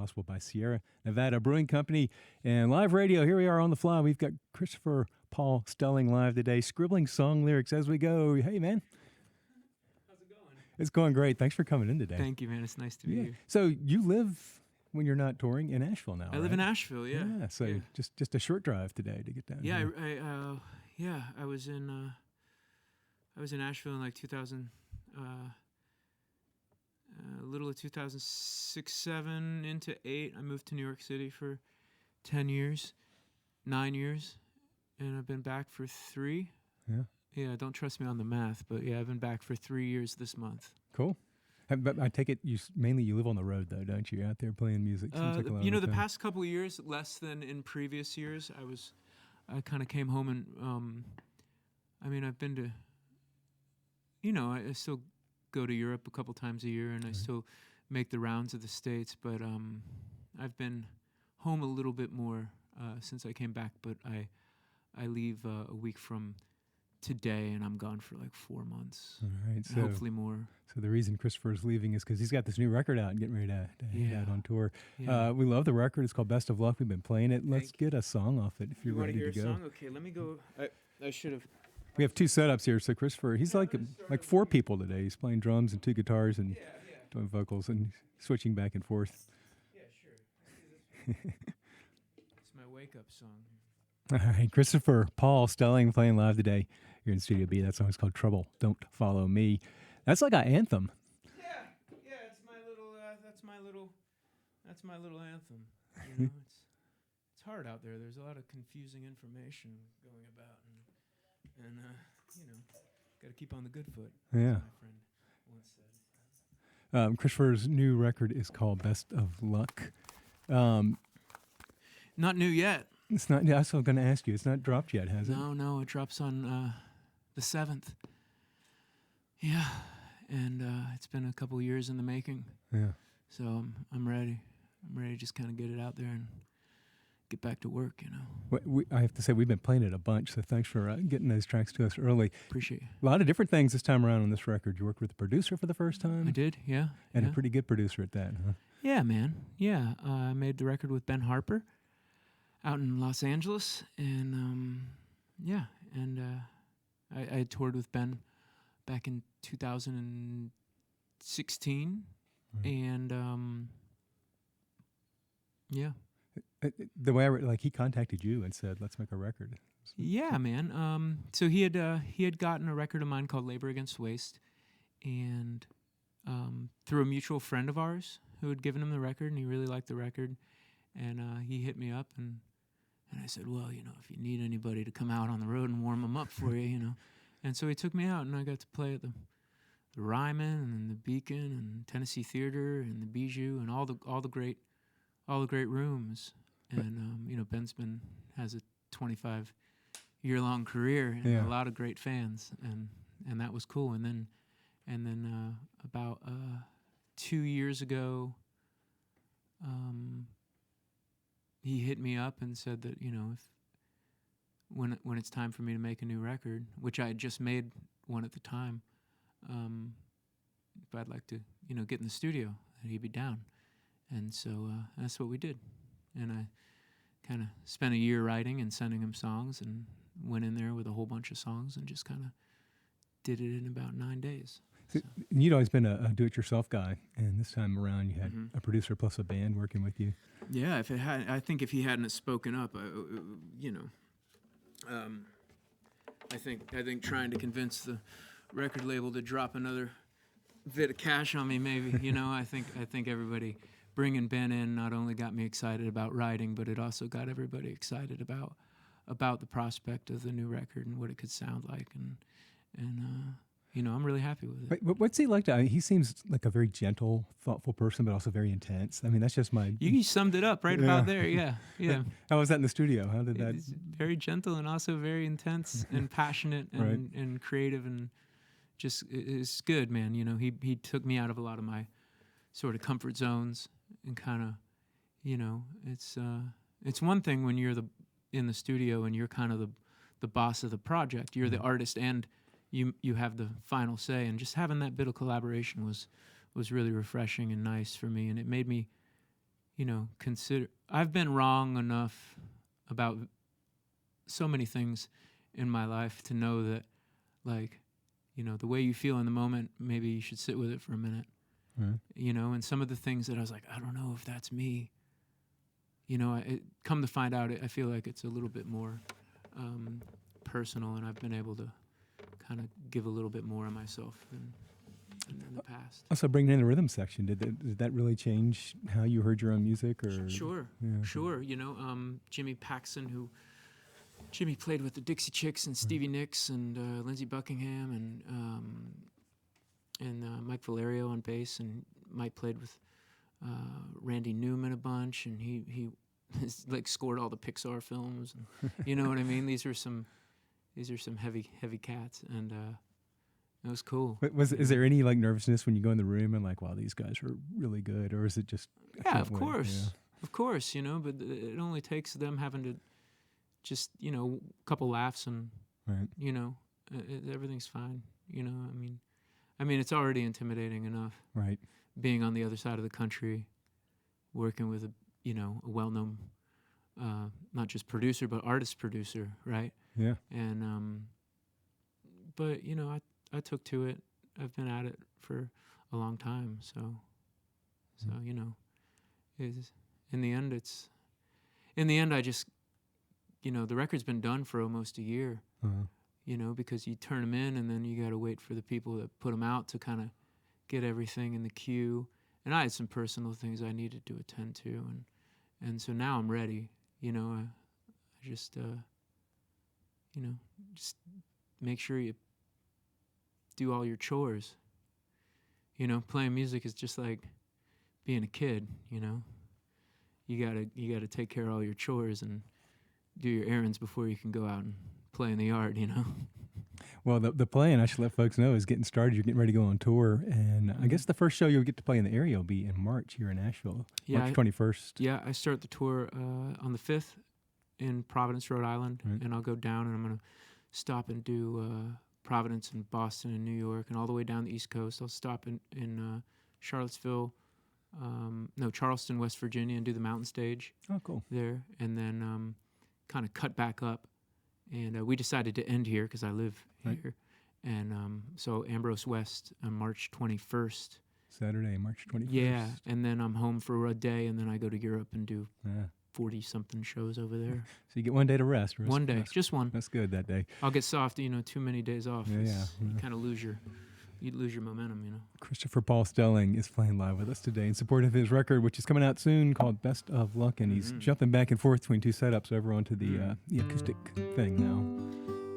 possible by Sierra Nevada Brewing Company and live radio. Here we are on the fly. We've got Christopher Paul Stelling live today, scribbling song lyrics as we go. Hey, man. How's it going? It's going great. Thanks for coming in today. Thank you, man. It's nice to be here. So you live, when you're not touring, in Asheville now, I live in Asheville, yeah. Yeah, so just a short drive today to get down here. Yeah, I was in Asheville in like 2000, a little of 2006, 7 into 8. I moved to New York City for 9 years, and I've been back for 3. Yeah. Yeah, don't trust me on the math, but yeah, I've been back for 3 years this month. Cool. But I take it you live on the road though, don't you? You're out there playing music. Seems like a lot of the time. past couple of years, less than in previous years. I kind of came home and I've been to. I still go to Europe a couple times a year, and I still make the rounds of the States. But I've been home a little bit more since I came back. But I leave a week from today, and I'm gone for like 4 months. All right, so hopefully more. So the reason Christopher's leaving is because he's got this new record out and getting ready to head out on tour. Yeah. We love the record. It's called Best of Luck. We've been playing it. Let's get a song off it if you're ready to go. You want to hear a song? Okay, let me go. I should have. We have 2 setups here. So Christopher, he's like 4 people today. He's playing drums and 2 guitars and doing vocals and switching back and forth. Yeah, sure. It's my wake-up song. All right, Christopher Paul Stelling playing live today here in Studio B. That song is called Trouble Don't Follow Me. That's like an anthem. Yeah, it's my little. That's my little anthem. It's hard out there. There's a lot of confusing information going about, and got to keep on the good foot. Yeah. As my friend once said. Christopher's new record is called Best of Luck. Not new yet. It's not. Yeah, I was going to ask you. It's not dropped yet, has it? No, it drops on the 7th. Yeah, and it's been a couple years in the making. Yeah. So I'm ready. I'm ready to just kind of get it out there and get back to work, I have to say, we've been playing it a bunch, so thanks for getting those tracks to us early. Appreciate it. A lot of different things this time around on this record. You worked with a producer for the first time? I did, yeah. And a pretty good producer at that, huh? Yeah, man. Yeah, I made the record with Ben Harper out in Los Angeles, and I toured with Ben back in 2016, and The way he contacted you and said, "Let's make a record." Yeah, man. So he had gotten a record of mine called "Labor Against Waste," and through a mutual friend of ours who had given him the record, and he really liked the record, and he hit me up, and I said, well, if you need anybody to come out on the road and warm them up for you, and so he took me out, and I got to play at the Ryman and the Beacon and Tennessee Theater and the Bijou and all the great rooms. And Ben's has a 25-year-long career and a lot of great fans, and that was cool. And then about 2 years ago, he hit me up and said that if when it's time for me to make a new record, which I had just made one at the time, if I'd like to get in the studio, that he'd be down. And so that's what we did. And I kind of spent a year writing and sending him songs, and went in there with a whole bunch of songs and just kind of did it in about 9 days. So. You'd always been a do-it-yourself guy, and this time around you had a producer plus a band working with you. Yeah, I think if he hadn't spoken up, I think trying to convince the record label to drop another bit of cash on me, maybe. I think everybody bringing Ben in not only got me excited about writing, but it also got everybody excited about the prospect of the new record and what it could sound like, and I'm really happy with it. What's he like? He seems like a very gentle, thoughtful person, but also very intense. I mean, that's just my... You summed it up right about there, yeah. How was that in the studio? How did that... It's very gentle and also very intense and passionate and, and creative, and just it's good, man. He took me out of a lot of my sort of comfort zones, and kind of, it's one thing when you're in the studio and you're kind of the boss of the project. You're the artist and you have the final say, and just having that bit of collaboration was really refreshing and nice for me, and it made me, consider. I've been wrong enough about so many things in my life to know that, like, the way you feel in the moment, maybe you should sit with it for a minute. Right. And some of the things that I was like, I don't know if that's me. Come to find out, I feel like it's a little bit more personal, and I've been able to kind of give a little bit more of myself than in the past. Also, bringing in the rhythm section, did that really change how you heard your own music? Or Sure. Jimmy Paxson, Jimmy played with the Dixie Chicks and Stevie Nicks and Lindsey Buckingham and Mike Valerio on bass, and Mike played with Randy Newman a bunch, and he like scored all the Pixar films. And, you know what I mean? These are some heavy cats, and it was cool. Is there any like nervousness when you go in the room and like, wow, these guys are really good, or is it just? Of course, but it only takes them having to just a couple laughs and right. Everything's fine. I mean it's already intimidating enough. Right. Being on the other side of the country, working with a well-known, not just producer but artist producer, right? Yeah. And but I took to it. I've been at it for a long time, so is in the end I just the record's been done for almost a year. Because you turn them in and then you got to wait for the people that put them out to kind of get everything in the queue. And I had some personal things I needed to attend to, and so now I'm ready. I just just make sure you do all your chores. Playing music is just like being a kid. You gotta take care of all your chores and do your errands before you can go out and play in the yard. Well, the playing, I should let folks know, is getting started. You're getting ready to go on tour, and I guess the first show you'll get to play in the area will be in March here in Nashville, March 21st. Yeah, I start the tour on the 5th in Providence, Rhode Island, right. And I'll go down and I'm going to stop and do Providence and Boston and New York and all the way down the East Coast. I'll stop in Charlottesville, Charleston, West Virginia, and do the Mountain Stage. Oh, cool. There, and then kind of cut back up. And we decided to end here because I live here. And so Ambrose West on March 21st. Saturday, March 21st. Yeah, and then I'm home for a day, and then I go to Europe and do 40-something shows over there. So you get one day to rest. One day, just one. That's good that day. I'll get soft, too many days off. Yeah. You kind of lose your momentum, Christopher Paul Stelling is playing live with us today in support of his record, which is coming out soon, called Best of Luck, and he's jumping back and forth between two setups over onto the acoustic thing now.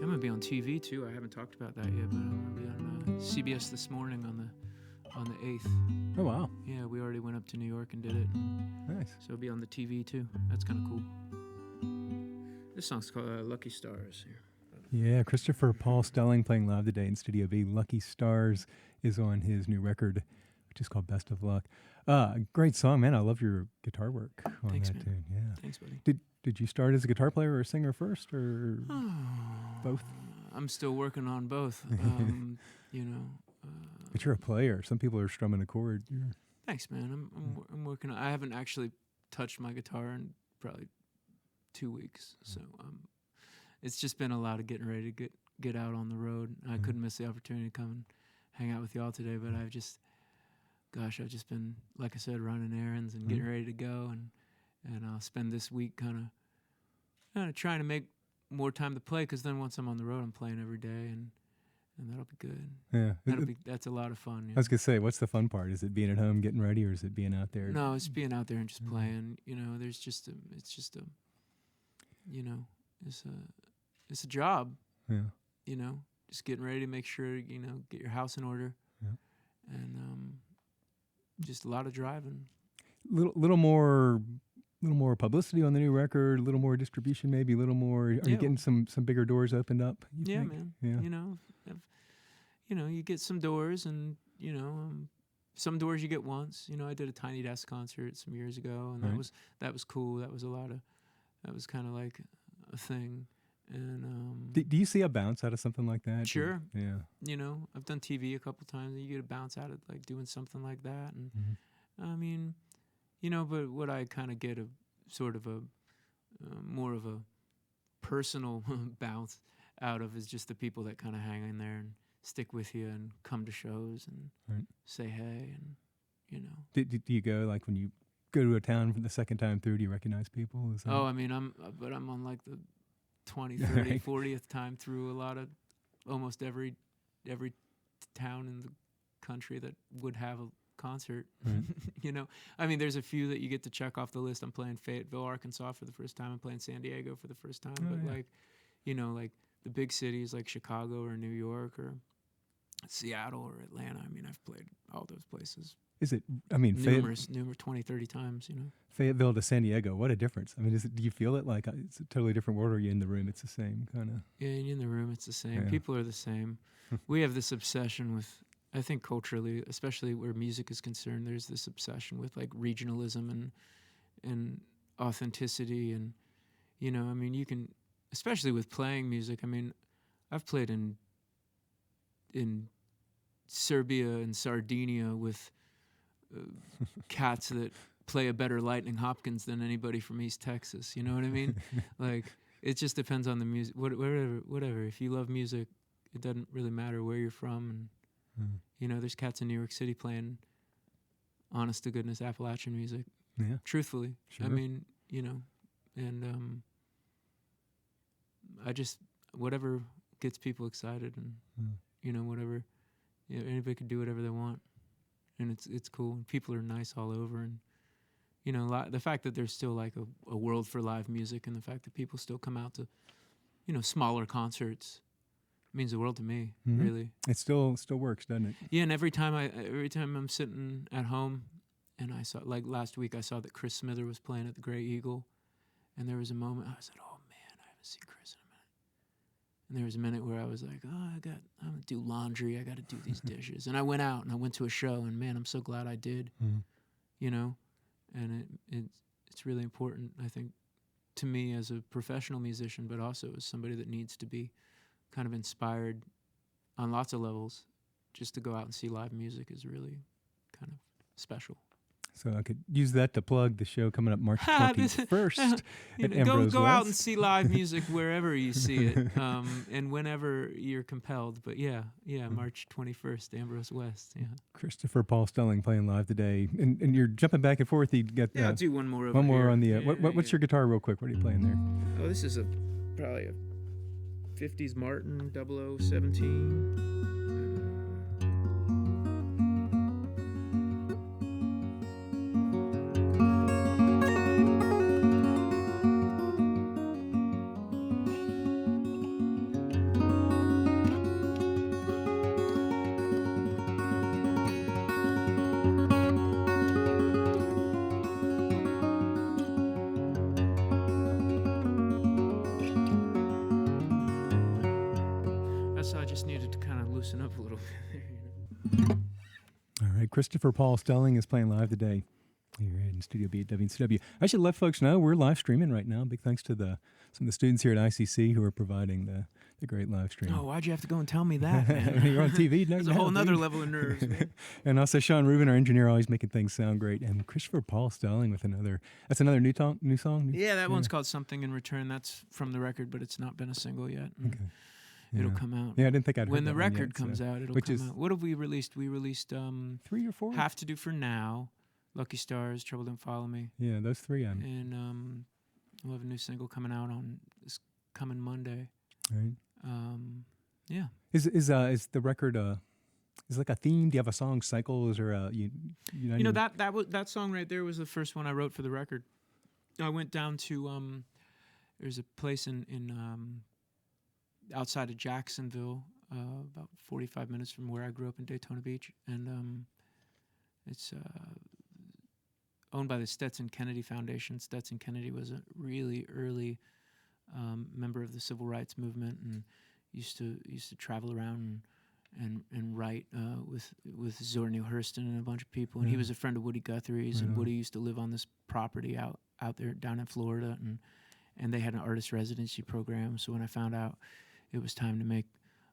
I'm going to be on TV, too. I haven't talked about that yet, but I'm going to be on CBS This Morning on the 8th. Oh, wow. Yeah, we already went up to New York and did it. Nice. So it'll be on the TV, too. That's kind of cool. This song's called Lucky Stars here. Yeah, Christopher Paul Stelling playing live today in Studio B. Lucky Stars is on his new record, which is called Best of Luck. Great song, man. I love your guitar work on Thanks, that man. tune. Yeah. Thanks, buddy. Did you start as a guitar player or a singer first, or both? I'm still working on both. But you're a player. Some people are strumming a chord. Thanks, man. I'm working on. I haven't actually touched my guitar in probably 2 weeks, so it's just been a lot of getting ready to get out on the road. I couldn't miss the opportunity to come and hang out with y'all today, but I've just been, like I said, running errands and getting ready to go, and I'll spend this week kind of trying to make more time to play, because then once I'm on the road, I'm playing every day, and that'll be good. Yeah, that's a lot of fun. Yeah. I was gonna say, what's the fun part? Is it being at home getting ready, or is it being out there? No, it's being out there and just playing. It's a job. Yeah. Just getting ready to make sure get your house in order. Yeah. And just a lot of driving. Little more publicity on the new record, a little more distribution, maybe a little more. Are you getting some bigger doors opened up? Yeah, think? man. Yeah. You get some doors, and some doors you get once. I did a Tiny Desk concert some years ago, and that was cool. That was kind of like a thing. And do you see a bounce out of something like that? Sure. Yeah. I've done TV a couple times, and you get a bounce out of like doing something like that. And I mean, But what I kind of get a sort of a more of a personal bounce out of is just the people that kind of hang in there and stick with you and come to shows and Right. say hey and Do you go, like, when you go to a town for the second time through, do you recognize people? Is that- I mean, I'm on like the 20, 30, Right. 40th time through a lot of almost every town in the country that would have a concert. Right. I mean, there's a few that you get to check off the list. I'm playing Fayetteville, Arkansas for the first time. I'm playing San Diego for the first time. Oh, But yeah. like, like the big cities like Chicago or New York or Seattle or Atlanta. I mean, I've played all those places Is it, I mean, numerous 20, 30 times, Fayetteville to San Diego, what a difference. I mean, do you feel it like it's a totally different world, or are you in the room, it's the same kind of? Yeah, and in the room, it's the same. Yeah. People are the same. We have this obsession with, I think culturally, especially where music is concerned, there's this obsession with like regionalism and authenticity. And, I mean, you can, especially with playing music, I mean, I've played in Serbia and Sardinia with cats that play a better Lightning Hopkins than anybody from East Texas. You know what I mean? Like, it just depends on the music. Whatever. If you love music, it doesn't really matter where you're from. And there's cats in New York City playing honest to goodness Appalachian music. Yeah. Truthfully. Sure. I mean, and I just, whatever gets people excited and whatever, anybody can do whatever they want. And it's cool. And people are nice all over. And, the fact that there's still like a world for live music, and the fact that people still come out to, smaller concerts means the world to me, really. It still works, doesn't it? Yeah, and every time I'm sitting at home and I saw, like last week, I saw that Chris Smither was playing at the Grey Eagle, and there was a moment I said, oh man, I haven't seen Chris in a minute. And there was a minute where I was like, I'm gonna do laundry, I gotta do these dishes. And I went out and I went to a show, and man, I'm so glad I did. And it's really important, I think, to me as a professional musician, but also as somebody that needs to be kind of inspired on lots of levels. Just to go out and see live music is really kind of special. So I could use that to plug the show coming up March 21st at Ambrose go out and West. see live music wherever you see it, and whenever you're compelled. But yeah, March 21st, Ambrose West. Yeah. Christopher Paul Stelling playing live today, and you're jumping back and forth. You got I'll do one more. One more here. on the. What's your guitar, real quick? What are you playing there? Oh, this is probably a 50s Martin 0017. I just needed to kind of loosen up a little bit. All right, Christopher Paul Stelling is playing live today here in Studio B at WCW. I should let folks know we're live streaming right now. Big thanks to some of the students here at ICC who are providing the great live stream. Oh, why'd you have to go and tell me that, man? You're on TV. There's a whole nother level of nerves, man. And also Sean Rubin, our engineer, always making things sound great. And Christopher Paul Stelling with that's another new song? Yeah, that one's called Something in Return. That's from the record, but it's not been a single yet. Okay. It'll come out. Yeah, I didn't think I'd heard when the that one record yet, comes out. It'll come out. What have we released? We released 3 or 4. Have to Do for Now, Lucky Stars, Trouble Don't Follow Me. Yeah, those 3. And we'll have a new single coming out on this coming Monday. Right. Yeah. Is the record is like a theme? Do you have a song cycle? Is there a that song right there was the first one I wrote for the record. I went down to there's a place in outside of Jacksonville, about 45 minutes from where I grew up in Daytona Beach, and it's owned by the Stetson Kennedy Foundation. Stetson Kennedy was a really early member of the civil rights movement, and used to travel around and write with Zora Neale Hurston and a bunch of people. And he was a friend of Woody Guthrie's, and Woody used to live on this property out there down in Florida, and they had an artist residency program. So when I found out it was time to make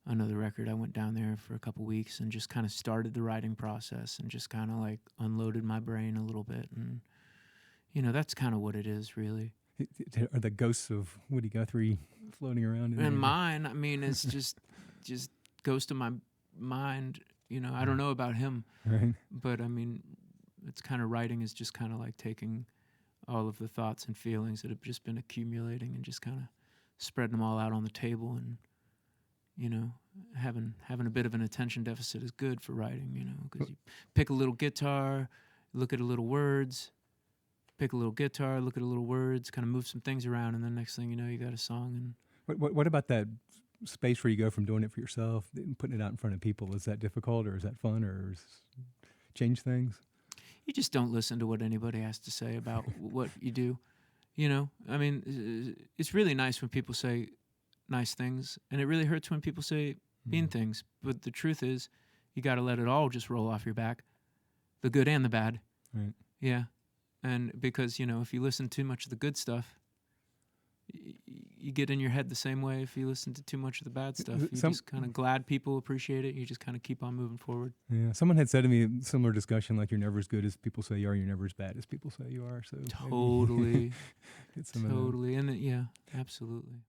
another record, I went down there for a couple weeks and just kind of started the writing process and just kind of like unloaded my brain a little bit and that's kind of what it is, really. Are the ghosts of Woody Guthrie floating around in there? And mine, I mean, it's just goes to my mind. I don't know about him, Right. but I mean, it's kind of writing is just kind of like taking all of the thoughts and feelings that have just been accumulating and just kind of spreading them all out on the table. And having a bit of an attention deficit is good for writing. Because you pick a little guitar, look at a little words, pick a little guitar, look at a little words, kind of move some things around, and then next thing you know, you got a song. And What about that space where you go from doing it for yourself and putting it out in front of people? Is that difficult, or is that fun, or change things? You just don't listen to what anybody has to say about what you do. I mean, it's really nice when people say nice things, and it really hurts when people say mean things. But the truth is, you got to let it all just roll off your back, the good and the bad. Right. Yeah. And because, if you listen to too much of the good stuff, you get in your head the same way if you listen to too much of the bad stuff. You're just kind of glad people appreciate it. You just kind of keep on moving forward. Yeah. Someone had said to me, similar discussion, like you're never as good as people say you are, you're never as bad as people say you are. So Totally. get some of that. Totally. And yeah, absolutely.